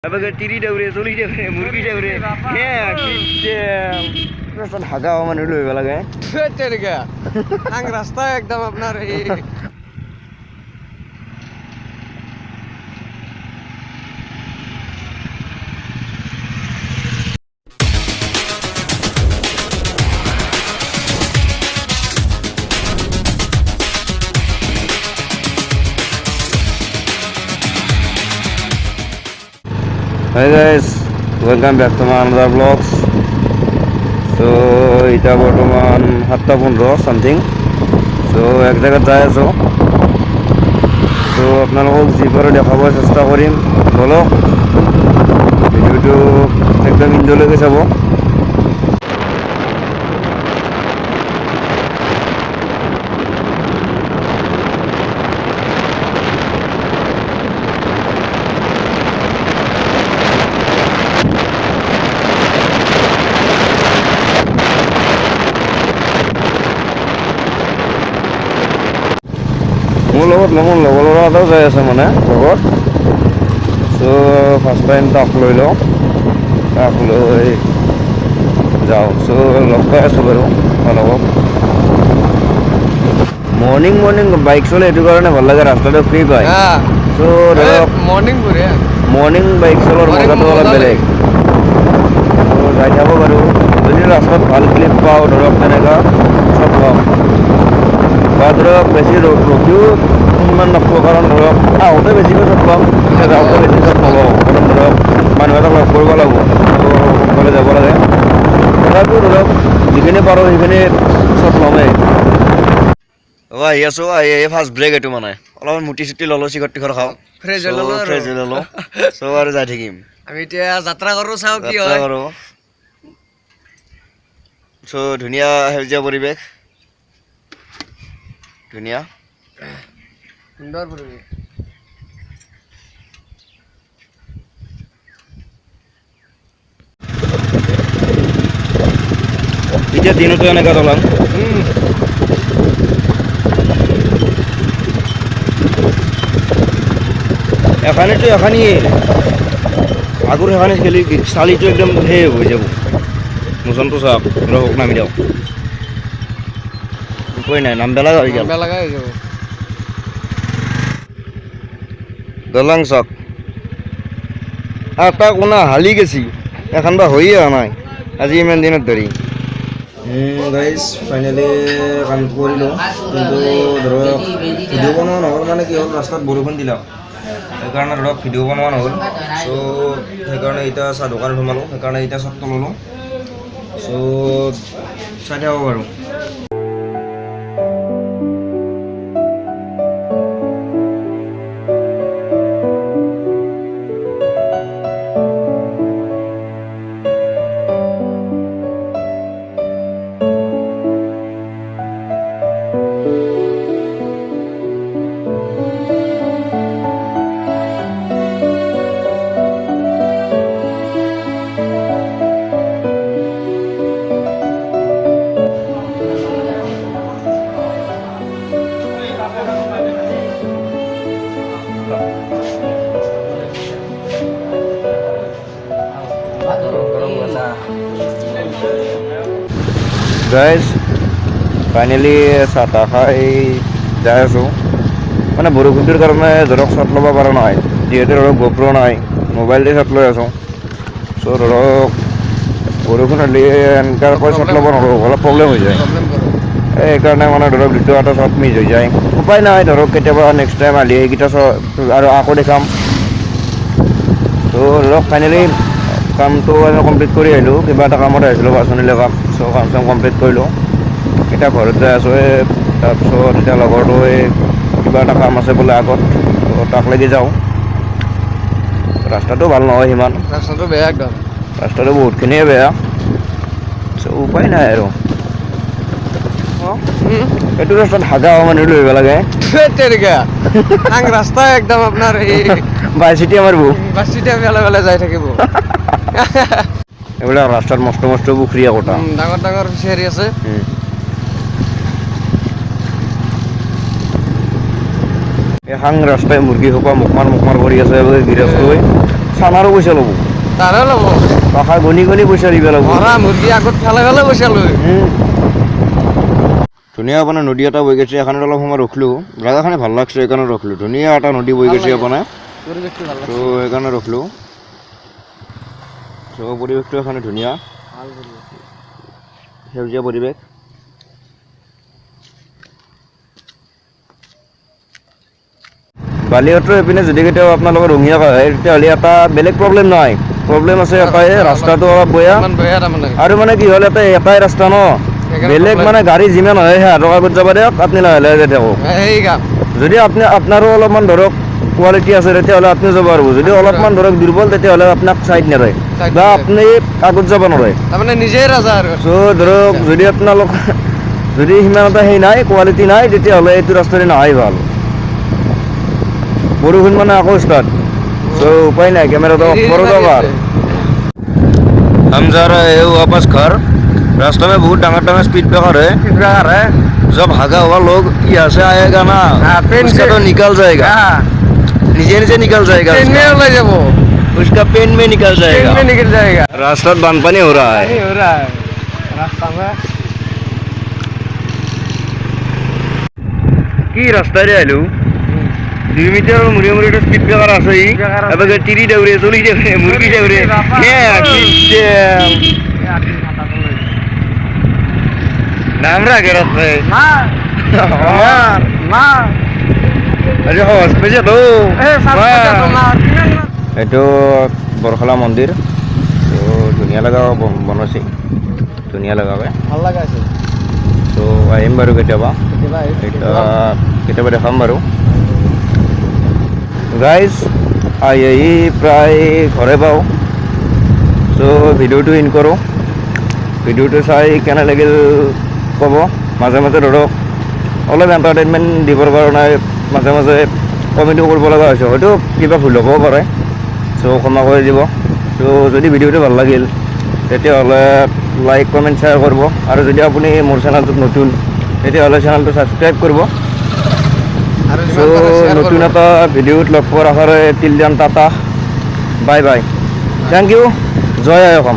Abaga tiri daure, soli daure, murgi daure. Yeah, kita haga awan dulu ya lagi. चल गया हंग रास्ता है एकदम अपना रही Hi guys, welcome back to my another vlogs. So এটা বৰ্তমান 7:15 something. So এক জায়গাত যাই আছো. So আপোনালোকক যিবাৰ দেখাব চেষ্টা কৰিম. বলক ভিডিওটো একদম ইনজয়লৈকে চাব. মোৰ লগৰ ল'ৰা এটাও যাই আছে মানে লগত চ' ফাৰ্ষ্ট টাইম তাক লৈ লওঁ তাক লৈ যাওঁ চ' লগ পাই আছোঁ বাৰু অলপ মৰ্ণিং বাইক চলে এইটো কাৰণে ভাল লাগে ৰাস্তাটো ফ্ৰী পায় চ' ধৰক মৰ্ণিং বাইক চলোৱাৰ মজাটো অলপ বেলেগ চ' যাই থাকোঁ বাৰু যদি ৰাস্তাত ভাল ক্লিপ পাওঁ ধৰক তেনেকুৱা চব পাওঁ বা ধৰক বেছি ৰখিও ইমান নাপাব কাৰণ ধৰক আহোঁতে বেছিকৈ চব পাম যাওঁতে বেছি চব পাব কাৰণ ধৰক মানুহ এটাক লগ কৰিব লাগিব সোনকালে যাব লাগে তথাপিও ধৰক যিখিনি পাৰোঁ সেইখিনি চব ল'মেই আহি আছোঁ আহি ফাৰ্ষ্ট ব্ৰেক এইটো মানে অলপমান মুটি চুটি ল'লোঁ চিকট টিকট খাওঁ ফ্ৰেছ হৈ ল'লোঁ চব আৰু যাই থাকিম আমি এতিয়া যাত্ৰা কৰোঁ চাওঁ কি হয় কৰোঁ চ' ধুনীয়া সেউজীয়া পৰিৱেশ ধুনীয়া সুন্দৰ পৰিৱেশ এতিয়া দিনতো এনেকুৱা দলাং এখানেতো এখানেই আগৰ সেখানে খেলি চালিটো একদম সেই হৈ যাব মোচনটো চাওক ৰহক নামি দিয়ক উপায় নাই নাম বেলা হৈ গ'ল দলাং চাওক এটা কোনা হালি গেছি এখন বা হৈয়ে অহা নাই আজি ইমান দিনত ধৰি গাইজ ফাইনেলি কাম কৰিলোঁ কিন্তু ধৰক ভিডিঅ' বনোৱা নহ'ল মানে কি হ'ল ৰাস্তাত বৰষুণ দিলা সেইকাৰণে ধৰক ভিডিঅ' বনোৱা নহ'ল চ' সেইকাৰণে এতিয়া চাহ দোকানত সোমালোঁ সেইকাৰণে এতিয়া চবটো ল'লোঁ চ' চাই থাকক বাৰু গাইজ ফাইনেলি চাহ তাহ খাই যাই আছোঁ মানে বৰষুণটোৰ কাৰণে ধৰক শ্বট ল'ব পৰা নাই যিহেতু ধৰক গোপ্ৰ নাই মোবাইলতে শ্বট লৈ আছোঁ চ' ধৰক বৰষুণ হ'লে এনেকৈ শ্বট ল'ব নোৱাৰোঁ অলপ প্ৰব্লেম হৈ যায় সেইকাৰণে মানে ধৰক দুটা এটা শ্বট মিছ হৈ যায় উপায় নাই ধৰক কেতিয়াবা নেক্সট টাইম আহিলে সেইকেইটা আৰু আকৌ দেখাম ত' ধৰক ফাইনেলি কামটো আমি কমপ্লিট কৰি আহিলোঁ কিবা এটা কামত আহিছিলোঁ বাছনিলে কাম চ' কাম চাম কমপ্লিট কৰিলোঁ এতিয়া ঘৰত যাই আছোঁ তাৰপিছত এতিয়া লগৰটোৱে কিবা এটা কাম আছে বোলে আগত ত' তাক লাগি যাওঁ ৰাস্তাটো ভাল নহয় সিমান ৰাস্তাটো বেয়া একদম ৰাস্তাটো বহুতখিনিয়ে বেয়া চ' উপায় নাই আৰু এইটো ৰাস্তাত হাগা মানুহ লৈ আহিব লাগে चल गया हंग रास्ता है एकदम अपना रही বাইচিটি আমাৰ বহু বাছতে আমি বেলা যাই থাকিব এইবিলাক ৰাস্তাত মস্ত মস্ত পুখুৰী একোটা ডাঙৰ ডাঙৰ ফিচাৰী আছে এখন ৰাস্তাই মুৰ্গী সোপা মুখমাৰ কৰি আছে গৃহস্থই খানাৰো পইচা ল'ব তাৰে ল'ব টকা গণি গণি পইচা দিব লাগিব মৰা মুৰ্গী আগত ফেলে ফেলে পইচা লৈ ধুনীয়া আপোনাৰ নদী এটা বৈ গৈছে এখানে অলপ সময় ৰখলোঁ জাগাখানে ভাল লাগছে সেইকাৰণে ৰখলোঁ ধুনীয়া এটা নদী বৈ গৈছে আপোনাৰ পৰিৱেশটো ভাল তো সেইকাৰণে ৰখলোঁ তো পৰিৱেশটো এখানে ধুনীয়া ভাল পৰিৱেশ সেউজীয়া পৰিৱেশ বালিহঁতৰ এইপিনে যদি কেতিয়াবা আপোনালোকৰ ৰঙিয়া হয় তেতিয়াহ'লে এটা বেলেগ প্ৰব্লেম নাই প্ৰব্লেম আছে এটাই ৰাস্তাটো অলপ বেয়া ইমান বেয়া তাৰমানে আৰু মানে কি হ'ল এটাই ৰাস্তা ন বেলেগ মানে গাড়ী যিমান হয় সেই হাতৰ আগত যাব দিয়ক আপুনি লাহে লাহে যাই থাকক সেই কাম যদি আপোনাৰো অলপমান ধৰক কোৱালিটি আছে তেতিয়াহ'লে আপুনি যাব পাৰিব যদি অলপমান ধৰক দুৰ্বল তেতিয়াহ'লে আপোনাক চাইড নেৰে বা আপুনি আগত যাব নোৱাৰে তাৰমানে নিজেই ৰাজা আৰু চ' ধৰক যদি আপোনালোক যদি সিমান এটা সেই নাই কোৱালিটি নাই তেতিয়াহ'লে এইটো ৰাস্তাৰে নাহাই ভাল বৰষুণ মানে আকৌ ষ্টাৰ্ট চ' उपाय नहीं कैमरा तो करो दो बार हम जा रहे हैं वापस घर रास्ते में बहुत डांगा स्पीड ब्रेकर है जब भागा हुआ लोग यहाँ से आएगा ना उसका तो निकल जाएगा नीचे नीचे निकल जाएगा उसका पेन में निकल जाएगा रास्ता बानपानी हो रहा है रास्ता में की रास्ता रे आलू 2 মিটার মুড়ে মুড়ে স্পিড ব্রেকার আছে এবারে টিরি দেউরে চলি দেউরে মুরগি দেউরে নাম রাখে রাস্তায় আরে হসপিটাল তো এইটো বৰখলা মন্দিৰ তো ধুনীয়া লগা বনাইছে ধুনীয়া লগাবে ভাল লাগা আছে তো আহিম বাৰু কেতিয়াবা কেতিয়াবা দেখাম বাৰু গাইজ আহি প্ৰায় ঘৰে পাওঁ চ' ভিডিঅ'টো ইন কৰোঁ ভিডিঅ'টো চাই কেনে লাগিল ক'ব মাজে মাজে ধৰক অলপ এণ্টাৰটেইনমেণ্ট দিবৰ কাৰণে মাজে মাজে কমেণ্টো কৰিব লগা হৈছে হয়তো কিবা ভুল হ'বও পাৰে চ' ক্ষমা কৰি দিব চ' যদি ভিডিঅ'টো ভাল লাগিল তেতিয়াহ'লে লাইক কমেণ্ট শ্বেয়াৰ কৰিব আৰু যদি আপুনি মোৰ চেনেলটোত নতুন তেতিয়াহ'লে চেনেলটো ছাবস্ক্ৰাইব কৰিব চ' নতুন এটা ভিডিঅ'ত লগ পোৱাৰ আশাৰে till then tata bye bye thank you জয় আই অসম